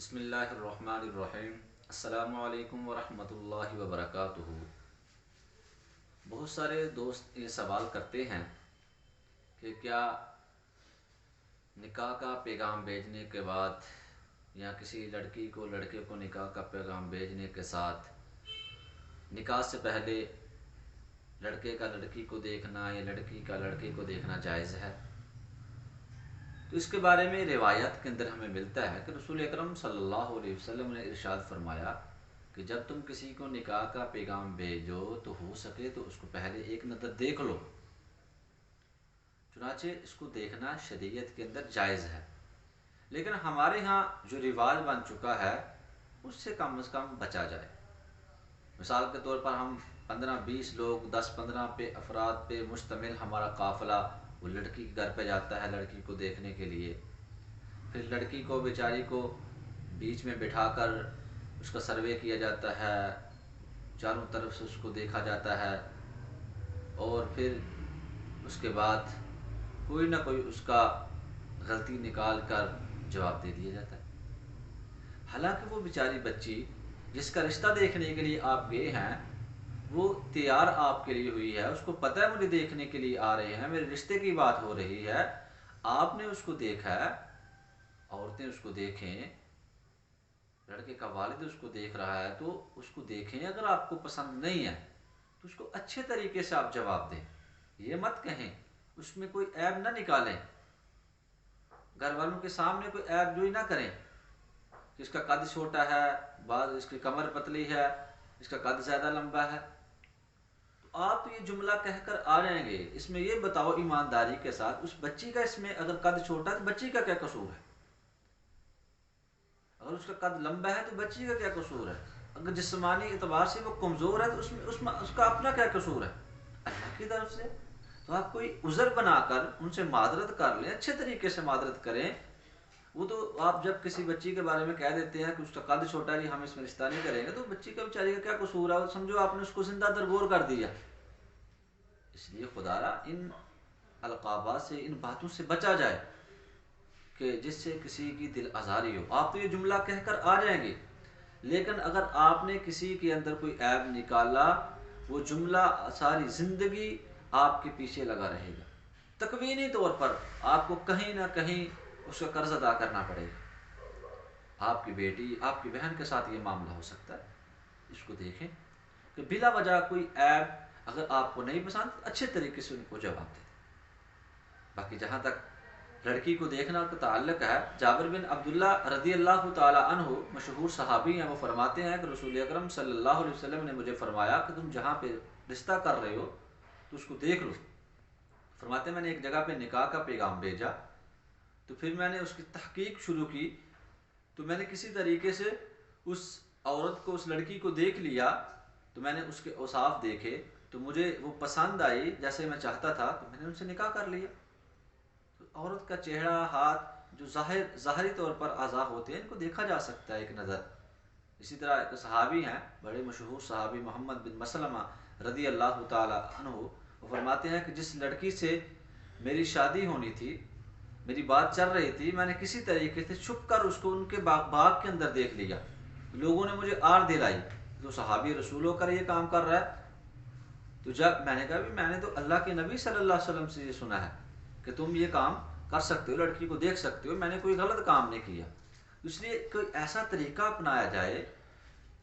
بسم اللہ الرحمن الرحیم۔ السلام علیکم ورحمۃ اللہ وبرکاتہ۔ بہت سارے دوست یہ سوال کرتے ہیں کہ کیا نکاح کا پیغام بھیجنے کے بعد یا کسی لڑکی کو لڑکے کو نکاح کا پیغام بھیجنے کے ساتھ نکاح سے پہلے لڑکے کا لڑکی کو دیکھنا یا لڑکی کا لڑکے کو دیکھنا جائز ہے؟ تو اس کے بارے میں روایت کے اندر ہمیں ملتا ہے کہ رسول اکرم صلی اللہ علیہ وسلم نے ارشاد فرمایا کہ جب تم کسی کو نکاح کا پیغام بھیجو تو ہو سکے تو اس کو پہلے ایک نظر دیکھ لو۔ چنانچہ اس کو دیکھنا شریعت کے اندر جائز ہے، لیکن ہمارے ہاں جو رواج بن چکا ہے اس سے کم از کم بچا جائے۔ مثال کے طور پر ہم 15-20 لوگ 10-15 افراد پہ مشتمل ہمارا قافلہ وہ لڑکی کے گھر پہ جاتا ہے لڑکی کو دیکھنے کے لیے، پھر لڑکی کو بیچاری کو بیچ میں بٹھا کر اس کا سروے کیا جاتا ہے، چاروں طرف سے اس کو دیکھا جاتا ہے، اور پھر اس کے بعد کوئی نہ کوئی اس کا غلطی نکال کر جواب دے دیا جاتا ہے۔ حالانکہ وہ بیچاری بچی جس کا رشتہ دیکھنے کے لیے آپ گئے ہیں وہ تیار آپ کے لیے ہوئی ہے، اس کو پتہ ہے مجھے دیکھنے کے لیے آ رہے ہیں، میرے رشتے کی بات ہو رہی ہے، آپ نے اس کو دیکھا ہے، عورتیں اس کو دیکھیں، لڑکے کا والد اس کو دیکھ رہا ہے تو اس کو دیکھیں، اگر آپ کو پسند نہیں ہے تو اس کو اچھے طریقے سے آپ جواب دیں، یہ مت کہیں، اس میں کوئی عیب نہ نکالیں، گھر والوں کے سامنے کوئی عیب جوئی نہ کریں کہ اس کا قد چھوٹا ہے، بعض اس کی کمر پتلی ہے، اس کا قد زیادہ لمبا ہے۔ آپ تو یہ جملہ کہہ کر آ جائیں گے، اس میں یہ بتاؤ ایمانداری کے ساتھ اس بچی کا اس میں اگر قد چھوٹا ہے تو بچی کا کیا قصور ہے؟ اگر اس کا قد لمبا ہے تو بچی کا کیا قصور ہے؟ اگر جسمانی اعتبار سے وہ کمزور ہے تو اس کا اپنا کیا قصور ہے؟ اللہ کی طرف سے تو آپ کوئی عذر بنا کر ان سے معذرت کر لیں، اچھے طریقے سے معذرت کریں۔ وہ تو آپ جب کسی بچی کے بارے میں کہہ دیتے ہیں کہ اس کا قد چھوٹا ہے ہم اس میں رشتہ نہیں کریں گے، تو بچی کا بیچاری کا کیا قصور ہے؟ سمجھو آپ نے اس کو زندہ درگور کر دیا۔ اس لیے خدا را ان القابات سے، ان باتوں سے بچا جائے کہ جس سے کسی کی دل آزاری ہو۔ آپ تو یہ جملہ کہہ کر آ جائیں گے، لیکن اگر آپ نے کسی کے اندر کوئی عیب نکالا وہ جملہ ساری زندگی آپ کے پیچھے لگا رہے گا، تکوینی طور پر آپ کو کہیں نہ کہیں اس کا قرض ادا کرنا پڑے گا۔ آپ کی بیٹی، آپ کی بہن کے ساتھ یہ معاملہ ہو سکتا ہے۔ اس کو دیکھیں کہ بلا وجہ کوئی عیب اگر آپ کو نہیں پسند اچھے طریقے سے ان کو جواب دیں۔ باقی جہاں تک لڑکی کو دیکھنا کا تعلق ہے، جابر بن عبداللہ رضی اللہ تعالی عنہ مشہور صحابی ہیں، وہ فرماتے ہیں کہ رسول اکرم صلی اللہ علیہ وسلم نے مجھے فرمایا کہ تم جہاں پہ رشتہ کر رہے ہو تو اس کو دیکھ لو۔ فرماتے ہیں میں نے ایک جگہ پہ نکاح کا پیغام بھیجا تو پھر میں نے اس کی تحقیق شروع کی، تو میں نے کسی طریقے سے اس عورت کو، اس لڑکی کو دیکھ لیا، تو میں نے اس کے اوصاف دیکھے تو مجھے وہ پسند آئی جیسے میں چاہتا تھا، تو میں نے ان سے نکاح کر لیا۔ تو عورت کا چہرہ، ہاتھ جو ظاہری طور پر اعضاء ہوتے ہیں ان کو دیکھا جا سکتا ہے ایک نظر۔ اسی طرح ایک صحابی ہیں بڑے مشہور صحابی محمد بن مسلمہ رضی اللہ تعالی عنہ، وہ فرماتے ہیں کہ جس لڑکی سے میری شادی ہونی تھی، میری بات چل رہی تھی، میں نے کسی طریقے سے چھپ کر اس کو ان کے باغ کے اندر دیکھ لیا، لوگوں نے مجھے آڑ دلائی، تو صحابی رسول ہو کر یہ کام کر رہا ہے۔ تو جب میں نے کہا بھی میں نے تو اللہ کے نبی صلی اللہ علیہ وسلم سے یہ سنا ہے کہ تم یہ کام کر سکتے ہو، لڑکی کو دیکھ سکتے ہو، میں نے کوئی غلط کام نہیں کیا۔ اس لیے کوئی ایسا طریقہ اپنایا جائے،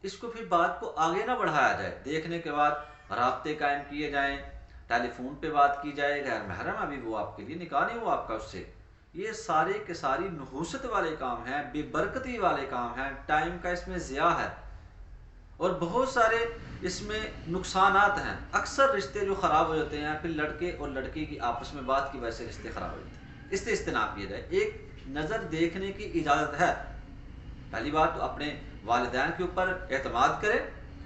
اس کو پھر بات کو آگے نہ بڑھایا جائے، دیکھنے کے بعد رابطے قائم کیے جائیں، ٹیلی فون پہ بات کی جائے، غیر محرم ابھی وہ آپ کے لیے نکاح نہیں ہوا آپ کا اس سے، یہ سارے کے ساری نحوست والے کام ہیں، بے برکتی والے کام ہیں، ٹائم کا اس میں ضیاع ہے، اور بہت سارے اس میں نقصانات ہیں۔ اکثر رشتے جو خراب ہو جاتے ہیں پھر لڑکے اور لڑکی کی آپس میں بات کی وجہ سے رشتے خراب ہو جاتے ہیں۔ اس سے اجتناب کیا جائے۔ ایک نظر دیکھنے کی اجازت ہے، پہلی بات تو اپنے والدین کے اوپر اعتماد کریں،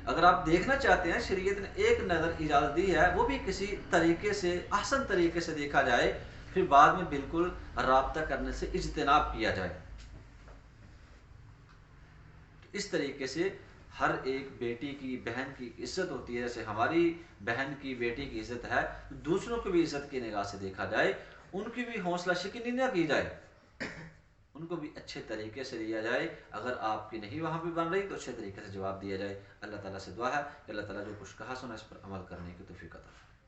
اگر آپ دیکھنا چاہتے ہیں شریعت نے ایک نظر اجازت دی ہے، وہ بھی کسی طریقے سے احسن طریقے سے دیکھا جائے، پھر بعد میں بالکل رابطہ کرنے سے اجتناب کیا جائے۔ اس طریقے سے ہر ایک بیٹی کی، بہن کی عزت ہوتی ہے، جیسے ہماری بہن کی، بیٹی کی عزت ہے، دوسروں کو بھی عزت کی نگاہ سے دیکھا جائے، ان کی بھی حوصلہ شکنی نہ کی جائے۔ ان کو بھی اچھے طریقے سے لیا جائے. اگر آپ کی نہیں وہاں پہ بن رہی تو اچھے طریقے سے جواب دیا جائے. اللہ تعالیٰ سے دعا ہے کہ اللہ تعالیٰ جو کچھ کہا سنا اس پر عمل کرنے کی توفیق عطا فرمائے.